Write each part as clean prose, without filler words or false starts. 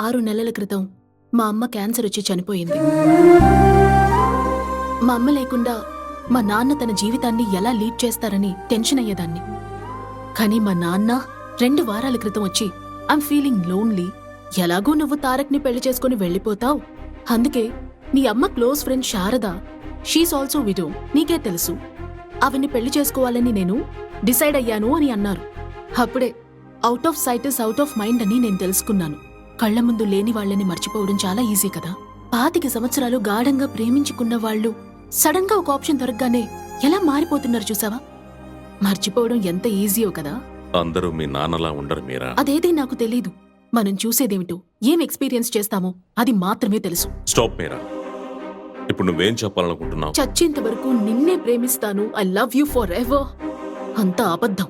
6 నెలల క్రితం మా అమ్మ క్యాన్సర్ వచ్చి చనిపోయింది. మా అమ్మ లేకుండా మా నాన్న తన జీవితాన్ని ఎలా లీడ్ చేస్తారని టెన్షన్ అయ్యేదాన్ని. కానీ మా నాన్న 2 వారాల క్రితం వచ్చి ఐమ్ ఫీలింగ్ లోన్లీ, ఎలాగో నువ్వు తారక్ని పెళ్లి చేసుకుని వెళ్ళిపోతావు, అందుకే నీ అమ్మ close friend Sharada, she's also widow, నీకే తెలుసు, ఆవిడ్ని పెళ్లి చేసుకోవాలని నేను డిసైడ్ అయ్యాను అని అన్నారు. అప్పుడే out of sight is out of mind అని నేను తెలుసుకున్నాను. కళ్ల ముందు లేని వాళ్లని మర్చిపోవడం చాలా ఈజీ కదా. 25 సంవత్సరాలు గాఢంగా ప్రేమించుకున్న వాళ్ళు సడన్ గా ఒక ఆప్షన్ దొరకగానే ఎలా మారిపోతున్నారు చూసావా? మర్చిపోవడం ఎంత ఈజీయో కదా. అందరూ మీ నాన్నలా ఉండరు మీరా. అదేది నాకు తెలీదు. మనం చూసేదేమిటో, ఏం ఎక్స్పీరియన్స్ చేస్తామో అది మాత్రమే తెలుసు. స్టాప్ మీరా. ఇప్పుడు నువ్వేం చెప్పాలనుకుంటున్నావు? చచ్చేంత వరకు నిన్నే ప్రేమిస్తాను, I love you forever. అంత అబద్ధం.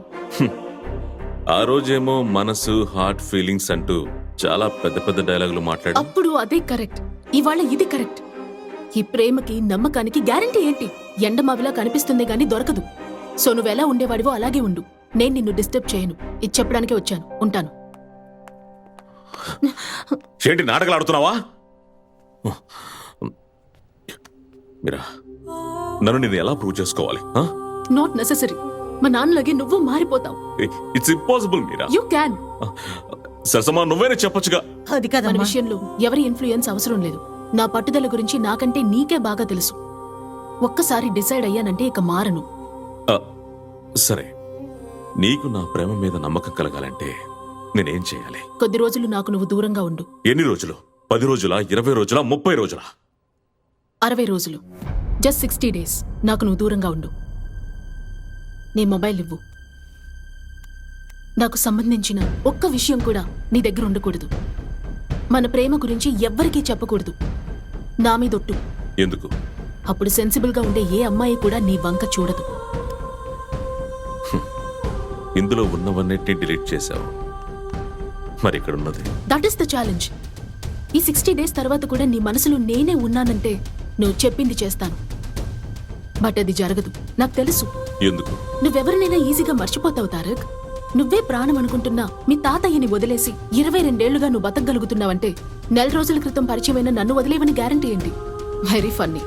ఆ రోజేమో మనసు, హార్ట్, ఫీలింగ్స్ అంటూ చాలా పెద్ద పెద్ద డైలాగులు మాట్లాడు. అప్పుడు అదే కరెక్ట్, ఇవాళ ఇది కరెక్ట్. ఈ ప్రేమకి నమ్మకానికి గ్యారంటీ ఏంటి? ఎండమావిలా కనిపిస్తుంది గానీ దొరకదు. సో నువ్వెలా ఉండేవాడివో అలాగే ఉండు. నేను నిన్ను డిస్టర్బ్ చేయను. ఇది చెప్పడానికే వచ్చాను. ఉంటాను. ఏంటి నాటకాలు ఆడుతున్నావా? మీరా, నన్ను నేను ఎలా ప్రూవ్ చేసుకోవాలి? Not necessary. మా నాన్నలాగే నువ్వు మారిపోతావు. It's impossible Meera. You can. సరసమా నువ్వేనే చెప్పొచ్చుగా. అది కాదు. మన విషయంలో ఎవరి ఇన్ఫ్లుయెన్స్ అవసరం లేదు. నా పట్టుదల గురించి నాకంటే నీకే బాగా తెలుసు. ఒక్కసారి డిసైడ్ అయ్యానంటే ఇక మారను. సరే, నీకు నా ప్రేమ మీద నమ్మకం కలగాలంటే నేనేం చేయాలి? కొద్ది రోజులు నాకు నువ్వు దూరంగా ఉండు. ఎన్ని రోజులు? 10 రోజులా, 20 రోజులా, 30 రోజులా? 60 రోజులు. జస్ట్ 60 days నాకు నువ్వు దూరంగా ఉండు. నీ మొబైల్ ఇవ్వు. నాకు సంబంధించిన ఒక్క విషయం కూడా నీ దగ్గర ఉండకూడదు. మన ప్రేమ గురించి ఎవ్వరికీ చెప్పకూడదు. నా మీదొట్టు. ఎందుకు? అప్పుడు సెన్సిబుల్ గా ఉండే ఏ అమ్మాయి కూడా నీ వంక చూడదు. ఇందులో ఉన్నవన్నిటిని డిలీట్ చేశావు, మరి ఇక్కడ ఉన్నది? That is the challenge. ఈ 60 days తర్వాత కూడా నీ మనసులో నేనే ఉన్నానంటే నువ్వు చెప్పింది చేస్తాను. బట్ అది జరగదు, నాకు తెలుసు. ఎందుకు? నువ్వెవరినైనా ఈజీగా మర్చిపోతావు తారక్. నువ్వే ప్రాణం అనుకుంటున్నా మీ తాతయ్యని వదిలేసి 22 ఏళ్లుగా నువ్వు బతకగలుగుతున్నావంటే 4 రోజుల క్రితం పరిచయమైన నన్ను వదిలేవని గ్యారంటీ ఏంటి? Very funny.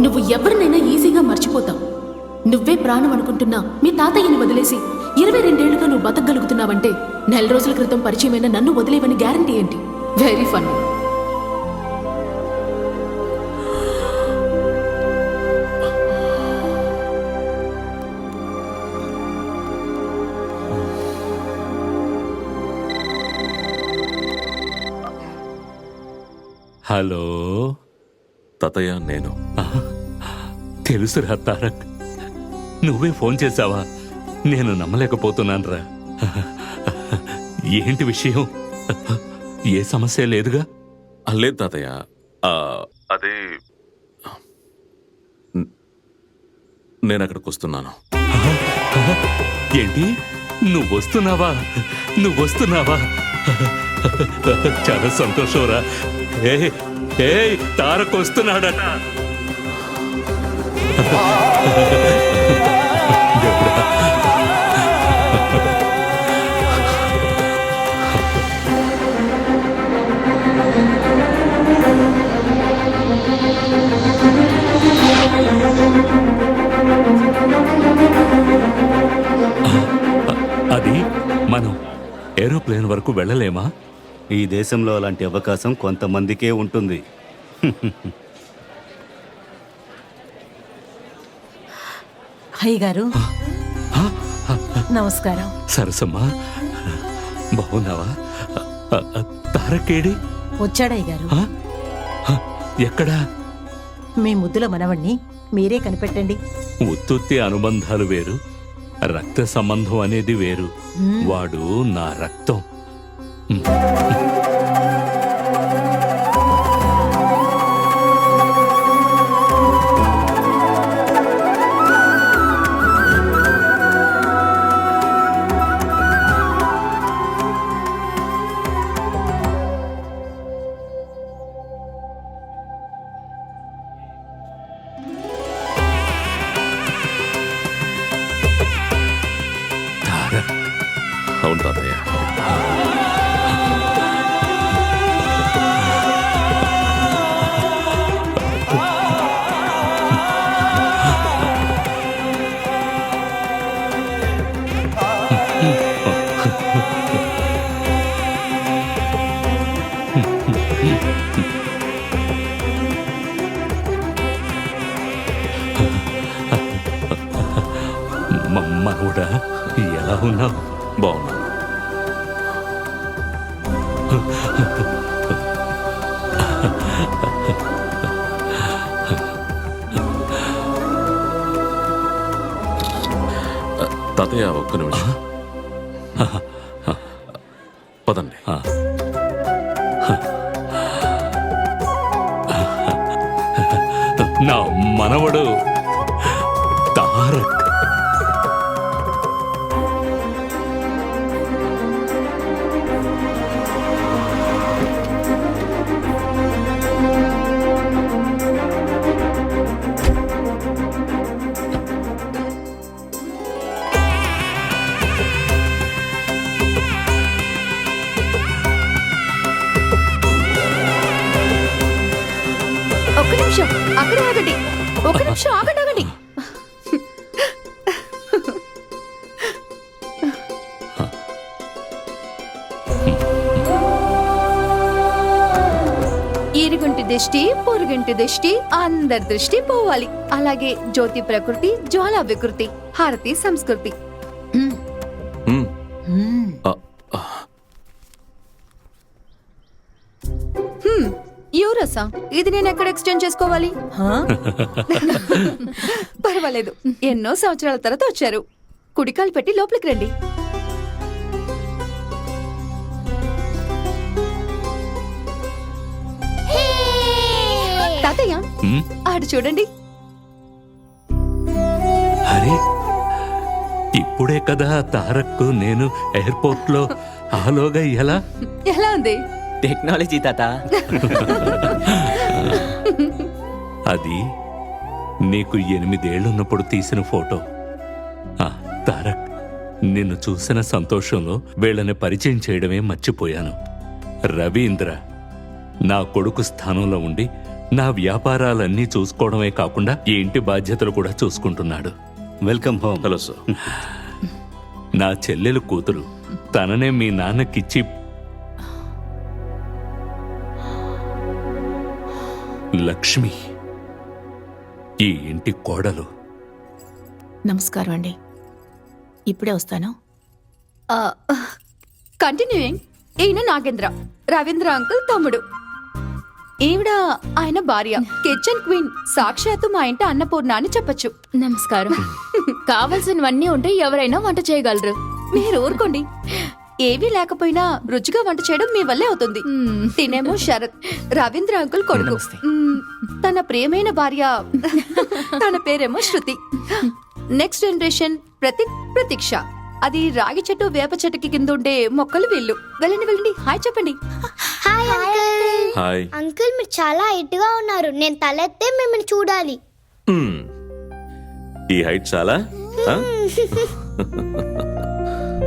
నువ్వు ఎవరినైనా ఈజీగా మర్చిపోతావు. నువ్వే ప్రాణం అనుకుంటున్నా మీ తాతయ్యని వదిలేసి 22 ఏళ్లుగా నువ్వు బతకగలుగుతున్నావంటే 4 రోజుల క్రితం పరిచయమైన నన్ను వదిలేవని గ్యారంటీ ఏంటి? Very funny. హలో తాతయ్య, నేను. తెలుసురా తారక్, నువ్వే ఫోన్ చేశావా? నేను నమ్మలేకపోతున్నానురా. ఏంటి విషయం? ఏ సమస్య లేదుగా? లేదు తాతయ్య, అదే నేను అక్కడికి వస్తున్నాను. ఏంటి? నువ్వొస్తున్నావా? చాలా సంతోషంరా. ఏ తారక్ వస్తున్నాడట. అది మనం ఏరోప్లేన్ వరకు వెళ్ళలేమా? ఈ దేశంలో అలాంటి అవకాశం కొంతమందికే ఉంటుంది. అయ్యగారు నమస్కారం. సరసమ్మా, బాగున్నావా? తారకేడి? వచ్చాడయ్యగారు. ఎక్కడా? మీ ముద్దుల మనవణ్ణి మీరే కనిపెట్టండి. ఉత్తుత్తి అనుబంధాలు వేరు, రక్త సంబంధం అనేది వేరు. వాడు నా రక్తం. మనవడా, ఎలా ఉన్నావు? బాగున్నాను. తాతయ్య ఒక్క నిమిషం. పదండి. నా మనవడు తారక్. ఒక్క నిమిషం అక్కడే ఆగండి. ఒక్క నిమిషం ఆగండి. ఇరుగుంటి దిష్టి, పొరుగింటి దిష్టి, అందరి దృష్టి పోవాలి. అలాగే జ్యోతి ప్రకృతి, జ్వాలా వికృతి, హారతి సంస్కృతి. మ్మ్. ఆ, యూరసా, ఇది నేను ఎక్కడ ఎక్స్చేంజ్ చేసుకోవాలి? హా? పర్వాలేదు, ఎన్నో సంవత్సరాల తర్వాత వచ్చారు. కుడికాలు పెట్టి లోపలికి రండి. తాతయ్య, హ్మ్? ఆడు చూడండి. అరే, ఇప్పుడే కదా తారక్ నేను ఎయిర్పోర్ట్ లో ఆలోగా ఎలా? ఎలా ఉంది? టెక్నాలజీ తాత. అది నీకు 8 ఏళ్లున్నప్పుడు తీసిన ఫోటో. తారక్, నిన్ను చూసిన సంతోషంలో వీళ్ళని పరిచయం చేయడమే మర్చిపోయాను. రవీంద్ర నా కొడుకు స్థానంలో ఉండి నా వ్యాపారాలన్నీ చూసుకోవడమే కాకుండా ఈ ఇంటి బాధ్యతలు కూడా చూసుకుంటున్నాడు. Welcome home. Hello sir. నా చెల్లెలు కూతురు, తననే మీ నాన్నకిచ్చి లక్ష్మి ఈ ఇంటి కోడలు. నమస్కారం అండి. ఇప్పుడే వస్తాను. కంటిన్యూయింగ్. ఈయన నాగేంద్ర, రవీంద్ర అంకుల్ తమ్ముడు. ఈవిడ ఆయన భార్య, కిచెన్ క్వీన్, సాక్షాత్తు మా ఇంటి అన్నపూర్ణ అని చెప్పొచ్చు. నమస్కారం. కావలసినవన్నీ ఉంటే ఎవరైనా వంట చేయగలరు. మీరు ఊరుకోండి. ఏవీ లేకపోయినా రుచిగా వంట చేయడం మీ వల్లే అవుతుంది. తినేమో శరత్, రవీంద్ర అంకుల్ కొడుకు. తన ప్రియమైన భార్య, తన పేరేమో శృతి. నెక్స్ట్ జనరేషన్ ప్రతీక్ష. అది రాగి చెట్టు, వేప చెట్టుకి కింద ఉండే మొక్కలు వీళ్ళు. వెళ్ళండి, హాయ్ చెప్పండి. Hi uncle. హాయ్. అంకుల్, మీరు చాలా హైట్ గా ఉన్నారు. నేను తలెత్తే మిమ్మల్ని చూడాలి. మ్మ్. ఈ హైట్ చాలా? ఆ?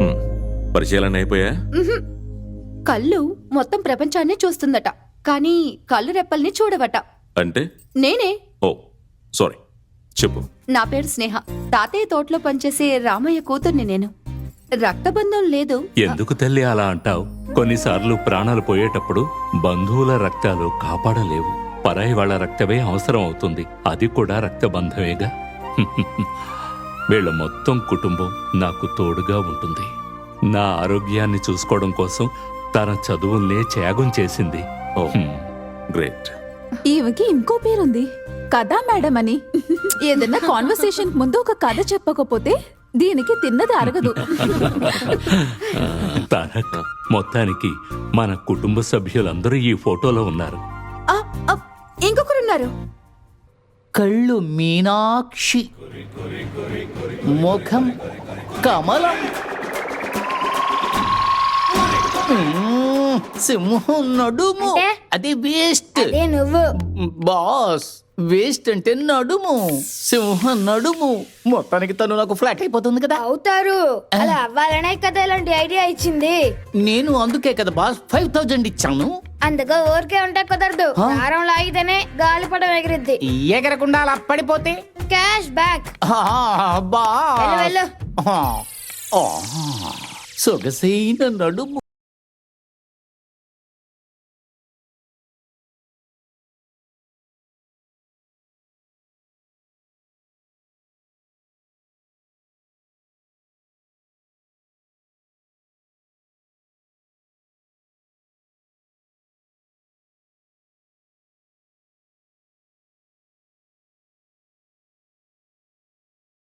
మ్మ్. పరిచయాలన్నీ అయిపోయా? కళ్ళు మొత్తం ప్రపంచాన్ని చూస్తుందట, కానీ కళ్ళు రెప్పల్ని చూడవట. అంటే? నేనే. ఓ సారీ, చెప్పు. నా పేరు స్నేహ. తాతయ్య తోటలో పనిచేసే రామయ్య కూతుర్ని నేను. రక్తబంధం లేదు. ఎందుకు తల్లి అలా అంటావు? కొన్నిసార్లు ప్రాణాలు పోయేటప్పుడు బంధువుల రక్తాలు కాపాడలేవు. పరాయి వాళ్ళ రక్తమే అవసరం అవుతుంది. అది కూడా రక్తబంధమేగా. వీళ్ళ మొత్తం కుటుంబం నాకు తోడుగా ఉంటుంది. నా ఆరోగ్యాన్ని చూసుకోవడం కోసం తన చదువుల్నే త్యాగం చేసింది. ఓ గ్రేట్. ఈమెకి ఇంకో పేరుంది, కథా మేడం అని. ఏదన్నా కాన్వర్సేషన్ ముందు ఒక కథ చెప్పకపోతే దీనికి తిన్నది అరగదు. తారక్, మొత్తానికి మన కుటుంబ సభ్యులందరూ ఈ ఫోటోలో ఉన్నారు. ఇంకొకరున్నారు. కళ్ళు మీనాక్షి, ముఖం కమలం, సింహం నడుము. అంటే? అది వేస్ట్ అదే నువ్వు. బాస్. వేస్ట్ అంటే నడుము, సింహం నడుము. మొత్తానికి తను నాకు ఫ్లాట్ అయిపోతుంది కదా. అవుతారు. అలా అవ్వాలనే కదా ఇలాంటి ఐడియా ఇచ్చింది. నేను అందుకే కదా బాస్ 5000 ఇచ్చాను. అందుకే ఊరికే ఉంటే కుదరదు. దారం లాగితేనే గాలిపటం ఎగిరిద్ది. ఎగరకుండా అలా పడిపోతే క్యాష్ బ్యాక్. బాస్. వెళ్ళు. సొగసైన నడుము.